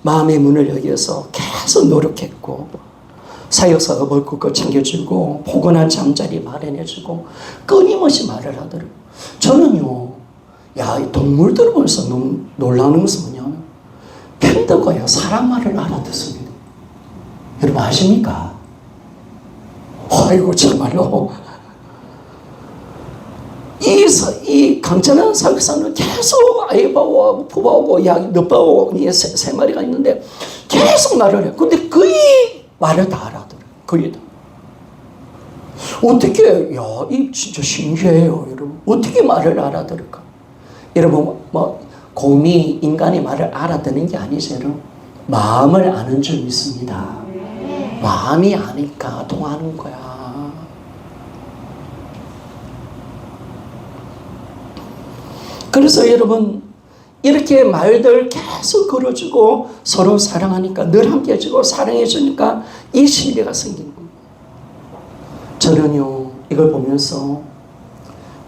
마음의 문을 열어서 계속 노력했고, 사역사가 먹을 것 챙겨주고 포근한 잠자리 마련해주고 끊임없이 말을 하더라고요. 저는요, 이 동물들을 보면서 너무 놀라는 것은 뭐냐면 팬더가요, 사람 말을 알아듣습니다. 여러분 아십니까? 아이고, 정말로 이 강천한 사역사는 계속 아이바오하고 푸바오하고 너바오하고 세 마리가 있는데 계속 말을 해요. 근데 거의 말을 다 알아들어요. 거의 다. 어떻게, 이 진짜 신기해요, 여러분. 어떻게 말을 알아들을까? 여러분, 곰이 인간의 말을 알아듣는 게 아니죠, 여러분. 마음을 아는 줄 믿습니다. 마음이 아니까 통하는 거야. 그래서 여러분, 이렇게 말들 계속 걸어주고 서로 사랑하니까, 늘 함께 해주고 사랑해주니까 이 신뢰가 생긴 겁니다. 저는요, 이걸 보면서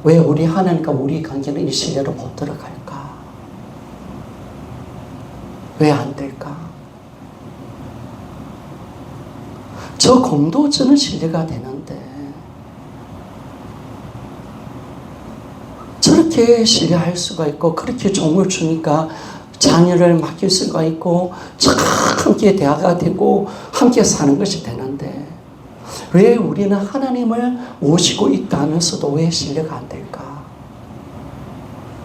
왜 우리 하나님과 우리 관계는 이 신뢰로 못 들어갈까? 왜 안 될까? 저 곰도 저는 신뢰가 되는데 저렇게 신뢰할 수가 있고, 그렇게 종을 주니까 자녀를 맡길 수가 있고 함께 대화가 되고 함께 사는 것이 되는데, 왜 우리는 하나님을 모시고 있다면서도 왜 신뢰가 안 될까?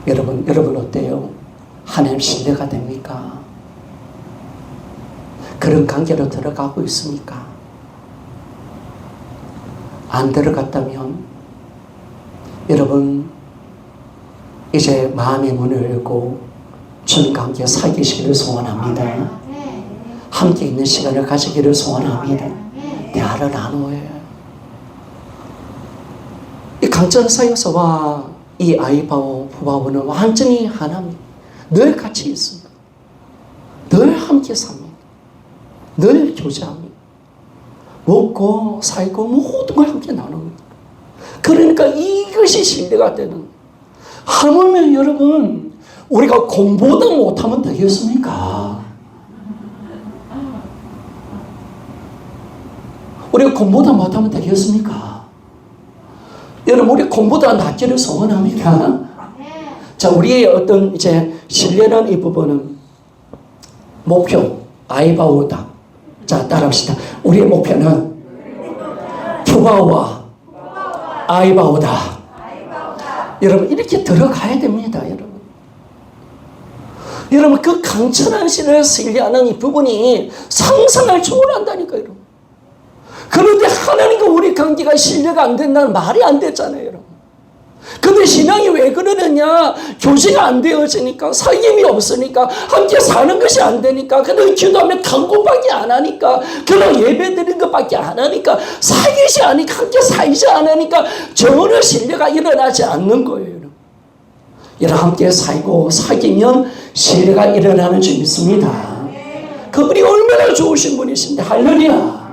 여러분 어때요? 하나님 신뢰가 됩니까? 그런 관계로 들어가고 있습니까? 안 들어갔다면 여러분, 이제 마음의 문을 열고 주님과 함께 사귀시기를 소원합니다. 함께 있는 시간을 가지기를 소원합니다. 대화를 나누어요. 이 강천 사역사와 이 아이바오, 푸바오는 완전히 하나입니다. 늘 같이 있습니다. 늘 함께 삽니다. 늘 교제합니다. 먹고 살고 모든 걸 함께 나눕니다. 그러니까 이것이 신뢰가 되는. 하물며 여러분, 우리가 공부보다 못하면 되겠습니까? 우리가 공부보다 못하면 되겠습니까? 여러분, 우리 공부보다 낫기를 소원합니다. 자, 우리의 어떤 이제 신뢰라는 이 부분은 목표, 아이바오다. 자, 따라합시다. 우리의 목표는 푸바오와 아이바오다. 여러분, 이렇게 들어가야 됩니다, 여러분. 여러분, 그 강천한 신을 신뢰하는 이 부분이 상상을 초월한다니까요, 여러분. 그런데 하나님과 우리 관계가 신뢰가 안 된다는 말이 안 됐잖아요, 여러분. 근데 신앙이 왜 그러느냐? 교제가 안 되어지니까, 사귐이 없으니까, 함께 사는 것이 안 되니까, 그냥 기도하면 간구밖에 안 하니까, 그냥 예배 드리는 것밖에 안 하니까, 사귀지 않으니까, 함께 살지 않으니까 전혀 신뢰가 일어나지 않는 거예요. 여러분, 함께 살고 사귀면 신뢰가 일어나는 줄 믿습니다. 그분이 얼마나 좋으신 분이신데. 할렐루야.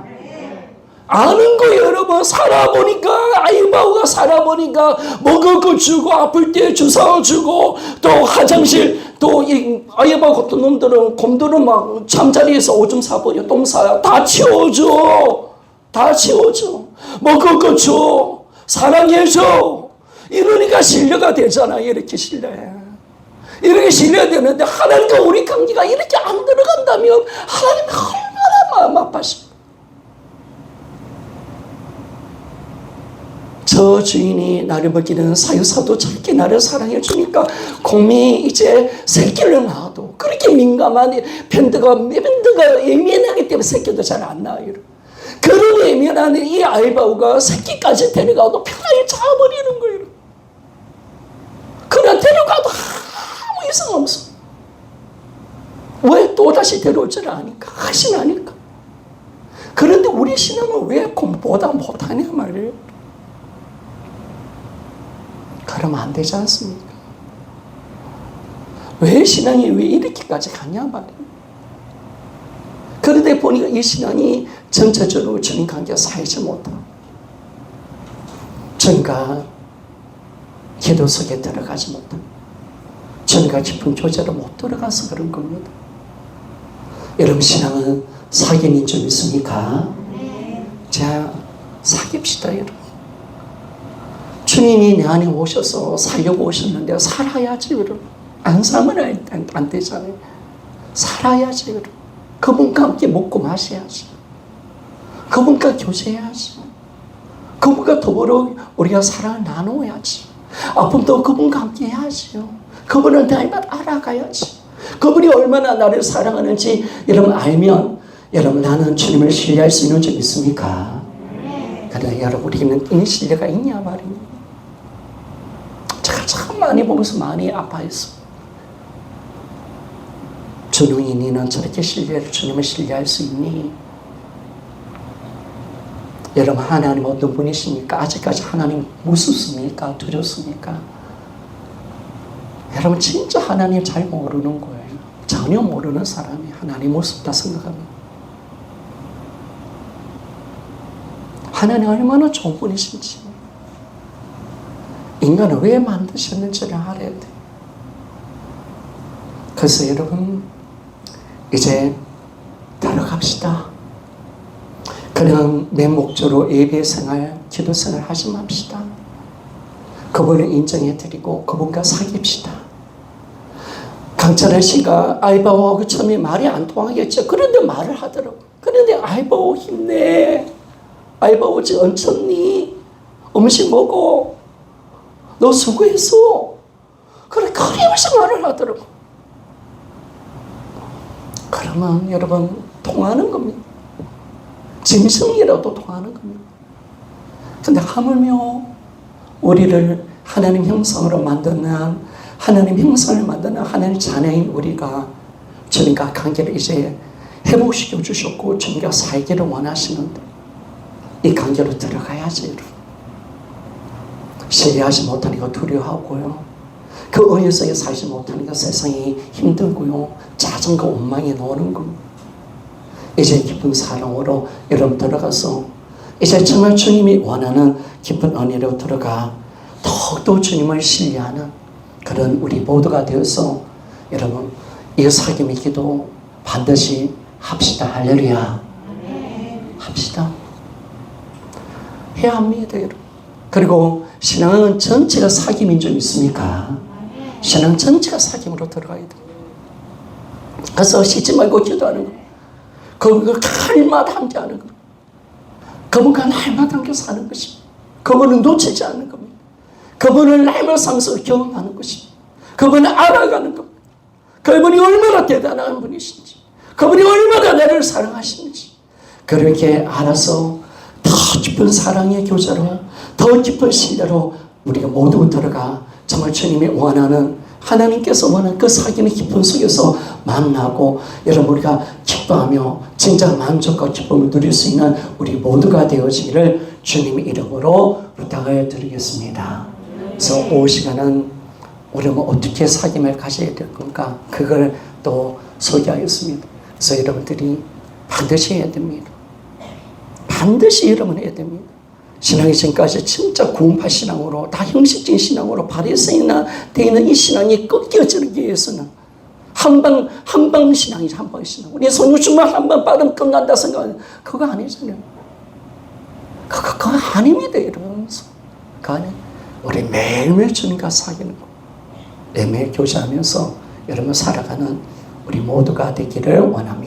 아는 거예요, 여러분. 살아보니까, 아이바오가 살아보니까 먹을 거 주고, 아플 때 주사 주고, 또 화장실, 또 이 아이바오 같은 곰들은 막 잠자리에서 오줌 싸버려, 똥 싸요. 다 치워줘. 다 치워줘. 먹을 거 줘. 사랑해줘. 이러니까 신뢰가 되잖아. 이렇게 신뢰. 이렇게 신뢰가 되는데, 하나님과 우리 관계가 이렇게 안 들어간다면 하나님이 얼마나 마음 아파하실까. 저 주인이 나를 먹이는 사유사도 저렇게 나를 사랑해 주니까 곰이 이제 새끼를 낳아도 그렇게 민감한 밴드가 예민하기 때문에 새끼도 잘 안 낳아요. 그런 예민한 이 아이바오가 새끼까지 데려가도 편하게 잡아버리는 거예요. 그러나 데려가도 아무 이상 없어. 왜 또다시 데려오지를 않으니까? 하신 아니까. 그런데 우리 신앙은 왜 곰보다 못하냐 말이에요. 그러면 안 되지 않습니까? 왜 신앙이 왜 이렇게까지 가냐 말이에요. 그런데 보니까 이 신앙이 전체적으로 주님 관계가 살지 못하고 주님과 기도 속에 들어가지 못하고 주님과 깊은 교제로 못 들어가서 그런 겁니다. 여러분 신앙은 사귐인 줄 믿습니까? 자, 사귑시다 여러분. 주님이 내 안에 오셔서 살려고 오셨는데 살아야지 여러분. 안 살면 안 되잖아요. 살아야지 여러분. 그분과 함께 먹고 마셔야지. 그분과 교제해야지. 그분과 더불어 우리가 사랑을 나누어야지. 아픔도 그분과 함께 해야지요. 그분을 닮아 알아가야지. 그분이 얼마나 나를 사랑하는지 여러분 알면 여러분 나는 주님을 신뢰할 수 있는 줄 믿습니까? 그러나 여러분 우리는 이 신뢰가 있냐 말입니다. 제가 참 많이 보면서 많이 아파했어. 준웅이 너는 저렇게 주님을 신뢰할 수 있니? 여러분 하나님 어떤 분이십니까? 아직까지 하나님 무섭습니까? 두렵습니까? 여러분 진짜 하나님 잘 모르는 거예요. 전혀 모르는 사람이 하나님 무섭다 생각합니다. 하나님 얼마나 좋은 분이신지 인간을 왜 만드셨는지를 알아야 돼. 그래서 여러분 이제 들어갑시다. 그냥 맹목적으로 예배생활, 기도생활 하지 맙시다. 그분을 인정해드리고 그분과 사귀읍시다. 강철한 씨가 아이바오하고 처음에 말이 안 통하겠죠. 그런데 말을 하더라고. 그런데 아이바오 힘내. 아이바오 어찌 얹혔니? 음식 먹어. 너 수고했어. 그래 그리면서 말을 하더라고. 그러면 여러분 통하는 겁니다. 짐승이라도 통하는 겁니다. 근데 하물며 우리를 하나님 형상으로 만드는 하나님 형상을 만드는 하나님 자녀인 우리가 주님과 관계를 이제 회복시켜 주셨고 주님과 살기를 원하시는데 이 관계로 들어가야지 여러분. 신뢰하지 못하니까 두려워하고요. 그 은혜성에 살지 못하니까 세상이 힘들고요. 짜증과 원망이 나오는 겁니다. 이제 깊은 사랑으로 여러분 들어가서 이제 정말 주님이 원하는 깊은 은혜로 들어가 더욱더 주님을 신뢰하는 그런 우리 모두가 되어서 여러분 이 사귐의 기도 반드시 합시다. 할렐루야. 합시다. 해야 합니다 여러분. 그리고 신앙은 전체가 사귐인 줄 믿습니까? 신앙 전체가 사귐으로 들어가야 돼. 그래서 쉬지 말고 기도하는 거. 그분과 날마다 함께 하는 겁니다. 그분과 날마다 함께 사는 것입니다. 그분을 놓치지 않는 겁니다. 그분을 날마다 상속을 경험하는 것입니다. 그분을 알아가는 겁니다. 그분이 얼마나 대단한 분이신지, 그분이 얼마나 나를 사랑하시는지 그렇게 알아서 더 깊은 사랑의 교제로, 더 깊은 신뢰로 우리가 모두 들어가 정말 주님이 원하는, 하나님께서 원하는 그 사귐의 깊은 속에서 만나고 여러분 우리가 기뻐하며 진짜 만족과 기쁨을 누릴 수 있는 우리 모두가 되어지기를 주님의 이름으로 부탁을 드리겠습니다. 그래서 오후 시간은 우리는 어떻게 사귐을 가져야 될 건가 그걸 또 소개하겠습니다. 그래서 여러분들이 반드시 해야 됩니다. 반드시 여러분 해야 됩니다. 신앙이 지금까지 진짜 구원파 신앙으로 다 형식적인 신앙으로 바리새인이나 되는 이 신앙이 꺾여지기 위해서는 한방 신앙이죠. 한방 신앙. 우리 성육신만 한번 받으면 끝난다 생각하는 그거 아니잖아요. 그거 아닙니다, 여러분. 그거 아니에요. 우리 매일매일 주님과 사귀는 거. 매일매일 교제하면서 여러분 살아가는 우리 모두가 되기를 원합니다.